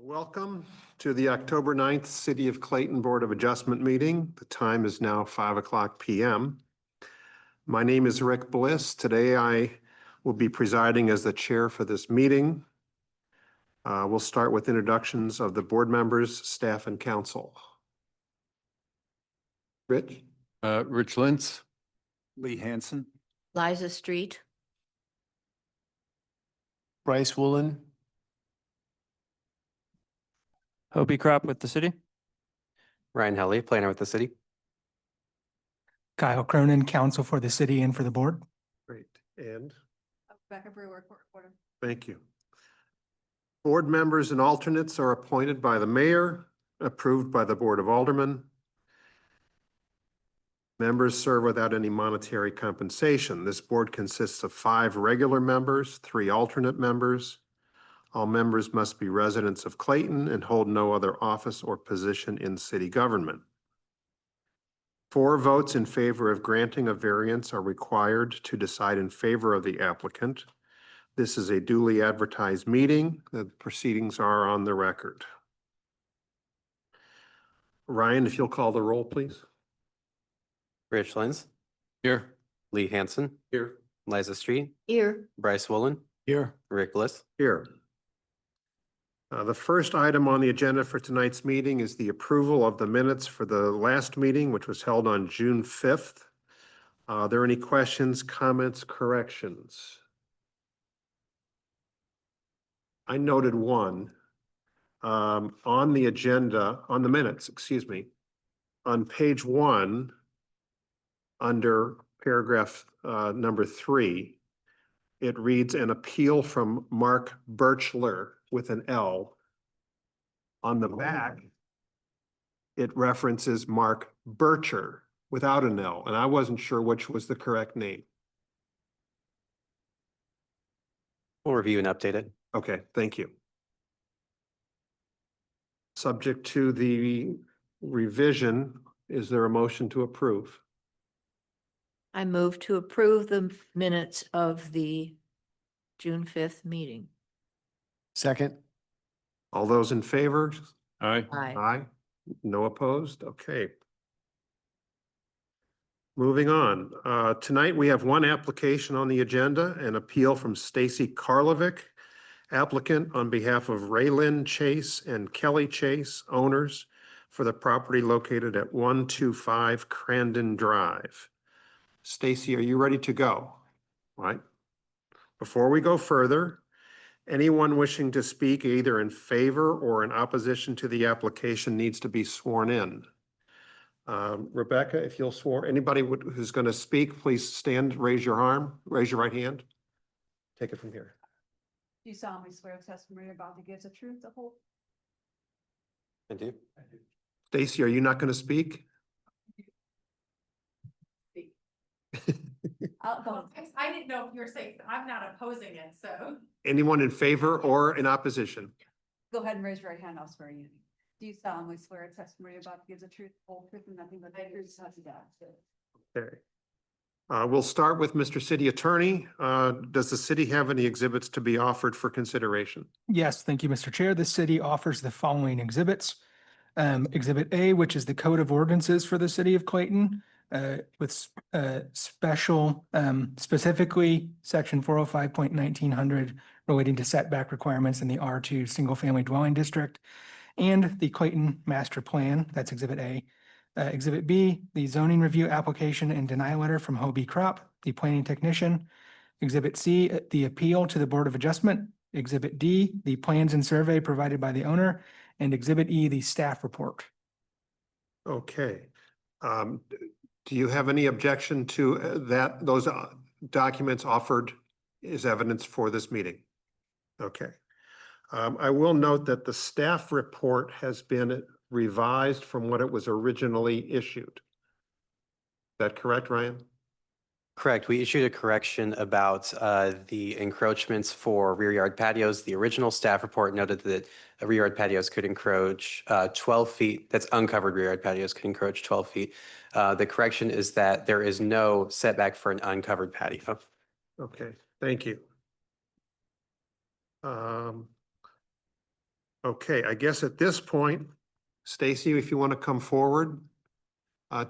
Welcome to the October 9th City of Clayton Board of Adjustment meeting. The time is now 5:00 p.m. My name is Rick Bliss. Today I will be presiding as the chair for this meeting. We'll start with introductions of the board members, staff, and council. Rich? Rich Lentz. Lee Hansen. Liza Street. Bryce Woolen. Hobie Crop with the city. Ryan Helly, planner with the city. Kyle Cronin, counsel for the city and for the board. Great. And Rebecca Brewer, court reporter. thank you. Board members and alternates are appointed by the mayor, approved by the Board of Aldermen. Members serve without any monetary compensation. This board consists of 5 regular members, 3 alternate members. All members must be residents of Clayton and hold no other office or position in city government. 4 votes in favor of granting a variance are required to decide in favor of the applicant. This is a duly advertised meeting. The proceedings are on the record. Ryan, if you'll call the roll, please. Rich Lentz, Here. Lee Hansen, Here. Liza Street, Here. Bryce Woolen, Here. Rick Bliss. Here. The first item on the agenda for tonight's meeting is the approval of the minutes for the last meeting, which was held on June 5th. Are there any questions, comments, corrections? I noted one on the agenda, on the minutes, excuse me. On page 1, under paragraph number 3, it reads an appeal from Mark Birchler with an L. On the back, it references Mark Bircher without an L, and I wasn't sure which was the correct name. We'll review and update it. Okay, thank you. Subject to the revision, is there a motion to approve? I move to approve the minutes of the June 5th meeting. Second. All those in favor? Aye. Aye. Aye. No opposed? Okay. Moving on. Tonight we have one application on the agenda, an appeal from Stacy Karlovic, applicant on behalf of Raylyn Chase and Kelly Chase, owners, for the property located at 125 Crandon Drive. Stacy, are you ready to go? All right. Before we go further, anyone wishing to speak either in favor or in opposition to the application needs to be sworn in. Rebecca, if you'll swear, anybody who's going to speak, please stand, raise your arm, raise your right hand. Take it from here. Do you solemnly swear the testimony you're about to give the truth, the whole? I do. Stacy, are you not going to speak? I'll go. I didn't know if you were saying, I'm not opposing it, so. Anyone in favor or in opposition? Go ahead and raise your right hand, I'll swear you. Do you solemnly swear a testimony you're about to give the truth, the whole truth, and nothing but the truth, so help you God? Okay. We'll start with Mr. City Attorney. Does the city have any exhibits to be offered for consideration? Yes, thank you, Mr. Chair. The city offers the following exhibits. Exhibit A, which is the Code of Ordinances for the city of Clayton, with specifically section 405.1900 relating to setback requirements in the R2 single-family dwelling district, and the Clayton Master Plan, that's Exhibit A. Exhibit B, the zoning review application and denial letter from Hobie Crop, the planning technician. Exhibit C, the appeal to the Board of Adjustment. Exhibit D, the plans and survey provided by the owner. And Exhibit E, the staff report. Okay. Do you have any objection to those documents offered as evidence for this meeting? Okay. I will note that the staff report has been revised from what it was originally issued. Is that correct, Ryan? Correct. We issued a correction about the encroachments for rear yard patios. The original staff report noted that rear yard patios could encroach 12 feet. That's uncovered rear yard patios could encroach 12 feet. The correction is that there is no setback for an uncovered patio. Okay, thank you. Okay, I guess at this point, Stacy, if you want to come forward,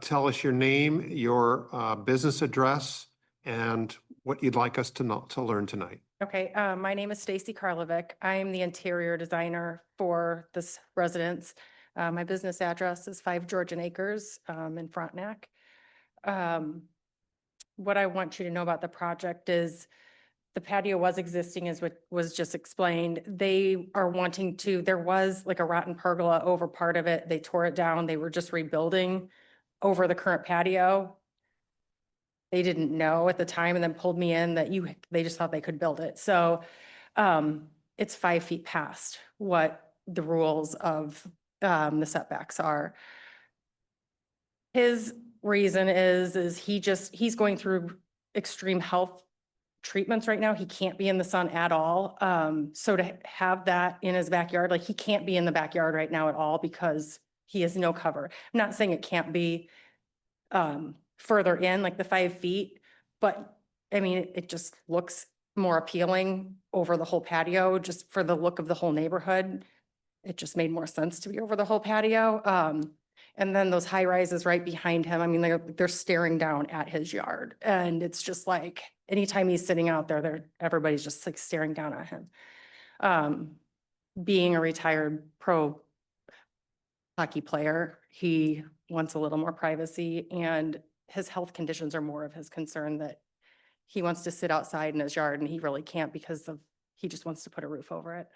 tell us your name, your business address, and what you'd like us to know, to learn tonight. Okay, my name is Stacy Karlovic. I am the interior designer for this residence. My business address is 5 Georgian Acres in Frontenac. What I want you to know about the project is the patio was existing as what was just explained. They are wanting to, there was like a rotten pergola over part of it. They tore it down. They were just rebuilding over the current patio. They didn't know at the time and then pulled me in that they just thought they could build it. So it's 5 feet past what the rules of the setbacks are. His reason is he's going through extreme health treatments right now. He can't be in the sun at all. So to have that in his backyard, like he can't be in the backyard right now at all because he has no cover. I'm not saying it can't be further in, like the 5 feet, but I mean, it just looks more appealing over the whole patio, just for the look of the whole neighborhood. It just made more sense to be over the whole patio. And then those high rises right behind him, I mean, they're staring down at his yard. And it's just like, anytime he's sitting out there, everybody's just like staring down at him. Being a retired pro hockey player, he wants a little more privacy, and his health conditions are more of his concern, that he wants to sit outside in his yard and he really can't because he just wants to put a roof over it.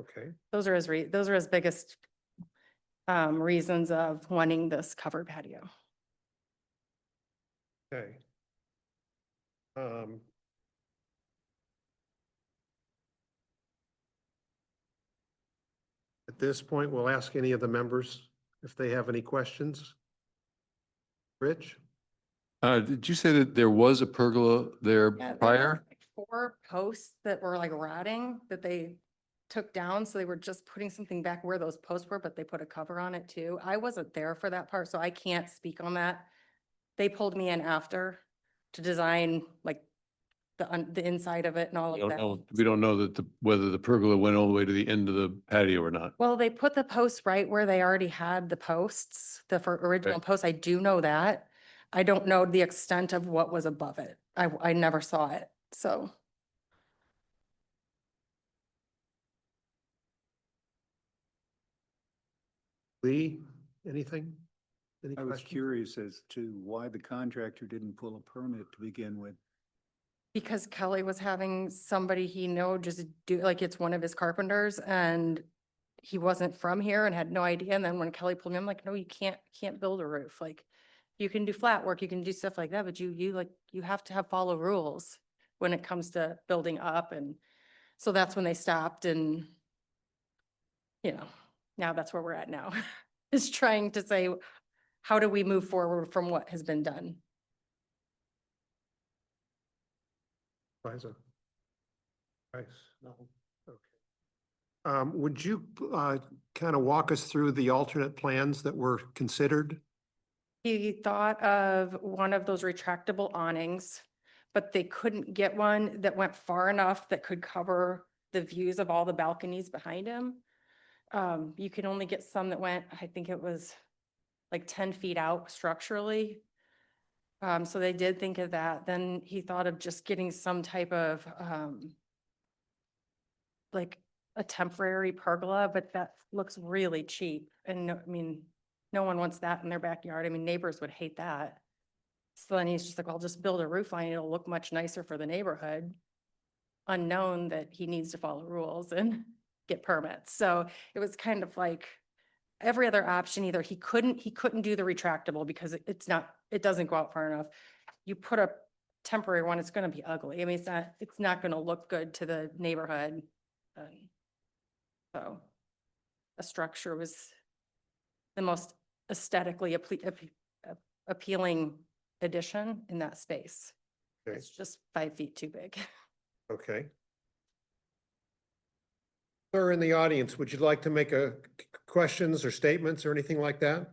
Okay, Those are his biggest reasons of wanting this covered patio. okay. At this point, we'll ask any of the members if they have any questions. Rich? Did you say that there was a pergola there Yeah, there prior? were like 4 posts that were like rotting that they took down. So they were just putting something back where those posts were, but they put a cover on it too. I wasn't there for that part, so I can't speak on that. They pulled me in after to design like the inside of it and all of that. We don't know that whether the pergola went all the way to the end of the patio or not. Well, they put the posts right where they already had the posts, original posts. I do know that. I don't know the extent of what was above it. I never saw it, so. Lee, anything? Any I was questions? curious as to why the contractor didn't pull a permit to begin with. Because Kelly was having somebody he know just do, like it's one of his carpenters, and he wasn't from here and had no idea. And then when Kelly pulled me, I'm like, no, you can't build a roof. Like, you can do flat work, you can do stuff like that, but you have to follow rules when it comes to building up. And so that's when they stopped, and now that's where we're at now, is trying to say, how do we move forward from what has been done? Liza? Nice. No. Okay. Would you kind of walk us through the alternate plans that were considered? He thought of one of those retractable awnings, but they couldn't get one that went far enough that could cover the views of all the balconies behind him. You can only get some that went, I think it was like 10 feet out structurally. So they did think of that. Then he thought of just getting some type of like a temporary pergola, but that looks really cheap. And no, I mean, no one wants that in their backyard. I mean, neighbors would hate that. So then he's just like, I'll just build a roof line. It'll look much nicer for the neighborhood. Unknown that he needs to follow rules and get permits. So it was kind of like every other option. Either he couldn't do the retractable because it doesn't go out far enough. You put a temporary one, it's going to be ugly. I mean, it's not going to look good to the neighborhood. So a structure was the most aesthetically appealing addition in that space. Okay. It's just 5 feet too big. Okay. Sir, in the audience, would you like to make questions or statements or anything like that?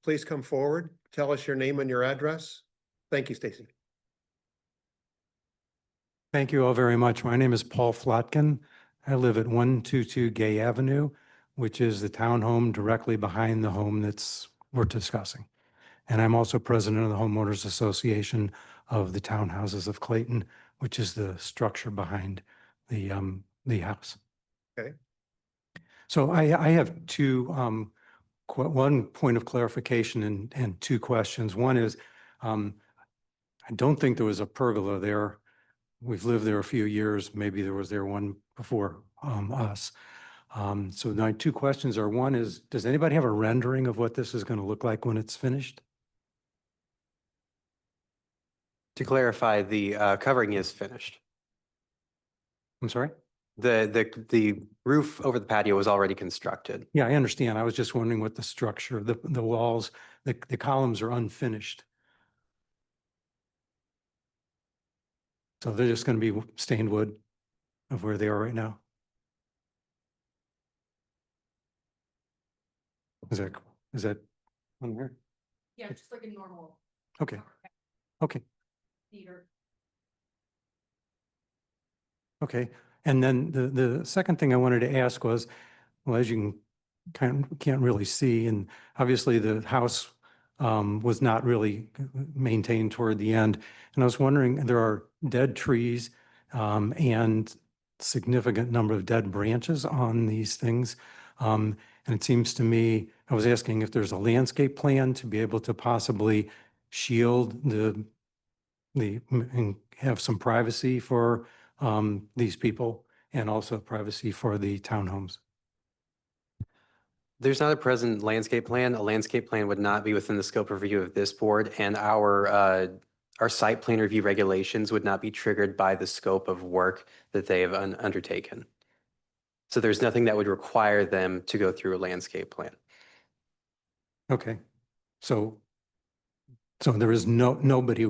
Please come forward. Tell us your name and your address. Thank you, Stacy. Thank you all very much. My name is Paul Flotkin. I live at 122 Gay Avenue. which is the townhome directly behind the home that's we're discussing. And I'm also president of the Homeowners Association of the Townhouses of Clayton, which is the structure behind the house. Okay. So I have one point of clarification and two questions. One is, I don't think there was a pergola there. We've lived there a few years. Maybe there was one before us. So my two questions are, one is, does anybody have a rendering of what this is going to look like when it's finished? To clarify, the covering is finished. I'm sorry? The roof over the patio was already constructed. Yeah, I understand. I was just wondering what the structure, the walls, the columns are unfinished. So they're just going to be stained wood of where they are right now. Is that on here? Yeah, just like a normal. Okay, okay, Theater. okay. And then the second thing I wanted to ask was, well, as you can't really see, and obviously the house was not really maintained toward the end. And I was wondering, there are dead trees and significant number of dead branches on these things. And it seems to me, I was asking if there's a landscape plan to be able to possibly shield and have some privacy for these people and also privacy for the townhomes. There's not a present landscape plan. A landscape plan would not be within the scope of review of this board, and our site plan review regulations would not be triggered by the scope of work that they have undertaken. So there's nothing that would require them to go through a landscape plan. Okay, so there is nobody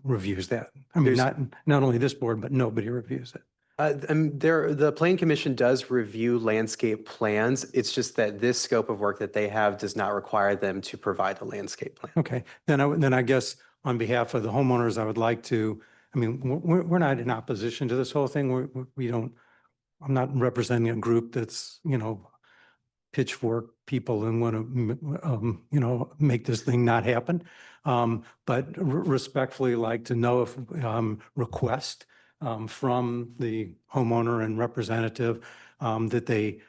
reviews that. I mean, There's- not only this board, but nobody reviews it. The Plan Commission does review landscape plans. It's just that this scope of work that they have does not require them to provide a landscape plan. Okay, then I guess on behalf of the homeowners, I would like to, I mean, we're not in opposition to this whole thing. We don't, I'm not representing a group that's, pitchfork people and want to, make this thing not happen. But respectfully like to know if request from the homeowner and representative that they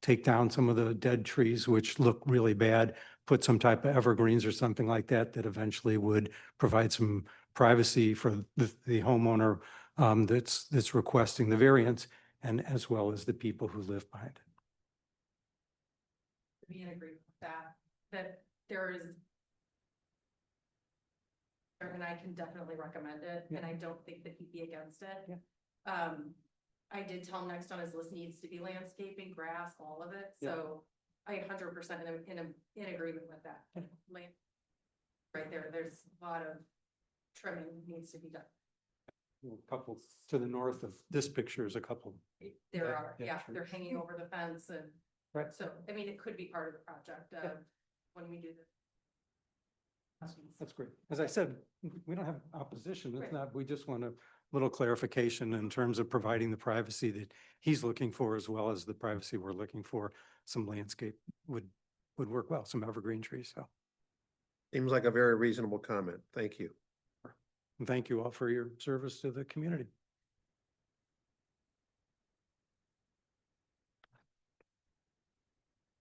take down some of the dead trees, which look really bad, put some type of evergreens or something like that, that eventually would provide some privacy for the homeowner that's requesting the variance, and as well as the people who live behind it. Be in agreement with that there is. And I can definitely recommend it, and I don't think that he'd be against it. Yeah. I did tell him next on his list needs to be landscaping, grass, all of it, so I 100% in agreement with that. Right there's a lot of trimming needs to be done. A couple to the north of this picture is a couple. There are, yeah, yeah, sure. they're hanging over the fence and. Right. So, I mean, it could be part of the project, when we do this. That's great. As I said, we don't have opposition. It's Right. not, we just want a little clarification in terms of providing the privacy that he's looking for, as well as the privacy we're looking for. Some landscape would work well, some evergreen trees. So, Seems like a very reasonable comment. Thank you. and thank you all for your service to the community.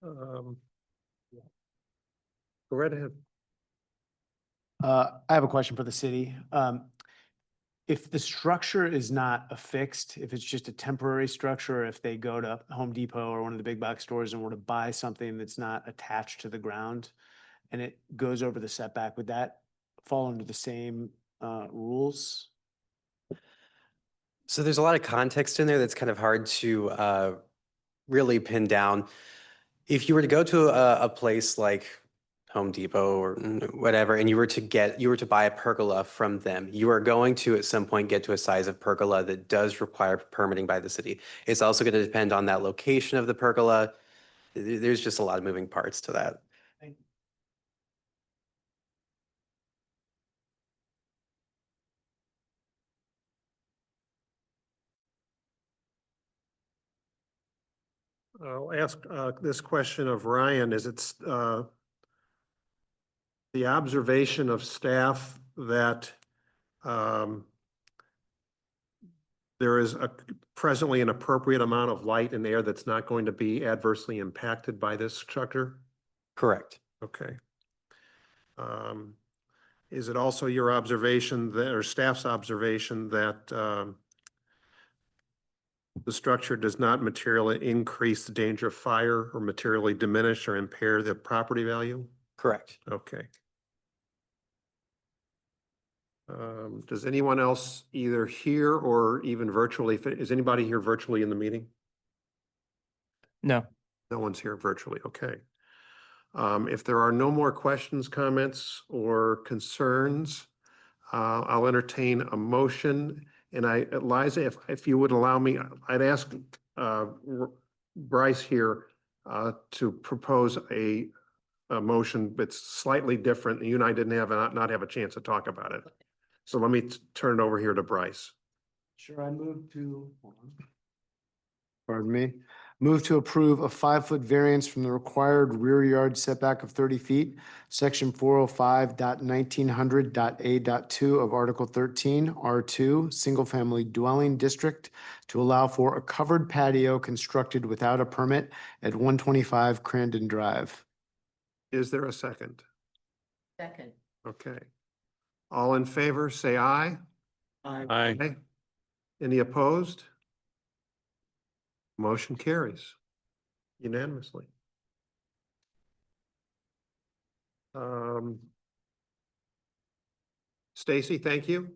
Go right ahead. I have a question for the city. If the structure is not affixed, if it's just a temporary structure, if they go to Home Depot or one of the big box stores and were to buy something that's not attached to the ground and it goes over the setback, would that fall under the same rules? So there's a lot of context in there that's kind of hard to really pin down. If you were to go to a place like Home Depot or whatever, and you were to buy a pergola from them, you are going to at some point get to a size of pergola that does require permitting by the city. It's also going to depend on that location of the pergola. There's just a lot of moving parts to that. I'll ask this question of Ryan. Is it the observation of staff that there is presently an appropriate amount of light and air that's not going to be adversely impacted by this structure? Correct. Okay. Is it also your observation that, or staff's observation that the structure does not materially increase the danger of fire or materially diminish or impair the property value? Correct. Okay. Does anyone else either here or even virtually, is anybody here virtually in the meeting? No. No one's here virtually, okay. If there are no more questions, comments, or concerns, I'll entertain a motion. And Liza, if you would allow me, I'd ask Bryce here to propose a motion that's slightly different. You and I didn't not have a chance to talk about it. So let me turn it over here to Bryce. Sure, I move to. Pardon me. Move to approve a 5-foot variance from the required rear yard setback of 30 feet, section 405.1900.a.2 of Article 13, R2, Single Family Dwelling District, to allow for a covered patio constructed without a permit at 125 Crandon Drive. Is there a second? Second. Okay. All in favor, say aye. Aye. Any opposed? Motion carries unanimously. Stacy, thank you.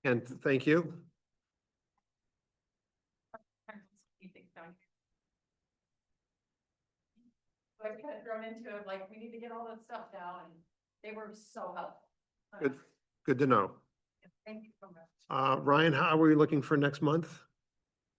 And thank you. I've kind of thrown into it, like, we need to get all that stuff down, and they were so helpful. Good to know. Thank you so much. Ryan, how are we looking for next month?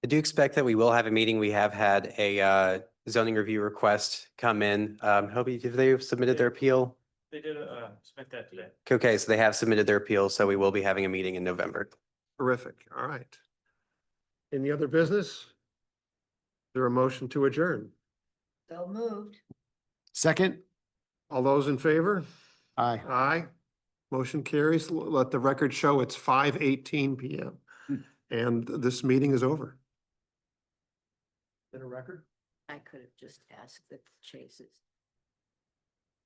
I do expect that we will have a meeting. We have had a zoning review request come in. Hobie, have they submitted their appeal? They did submit that today. Okay, so they have submitted their appeal, so we will be having a meeting in November. Terrific. All right. Any other business? Is there a motion to adjourn? So moved. Second? All those in favor? Aye. Aye. Motion carries. Let the record show it's 5:18 PM and this meeting is over. Is that a record? I could have just asked the Chases.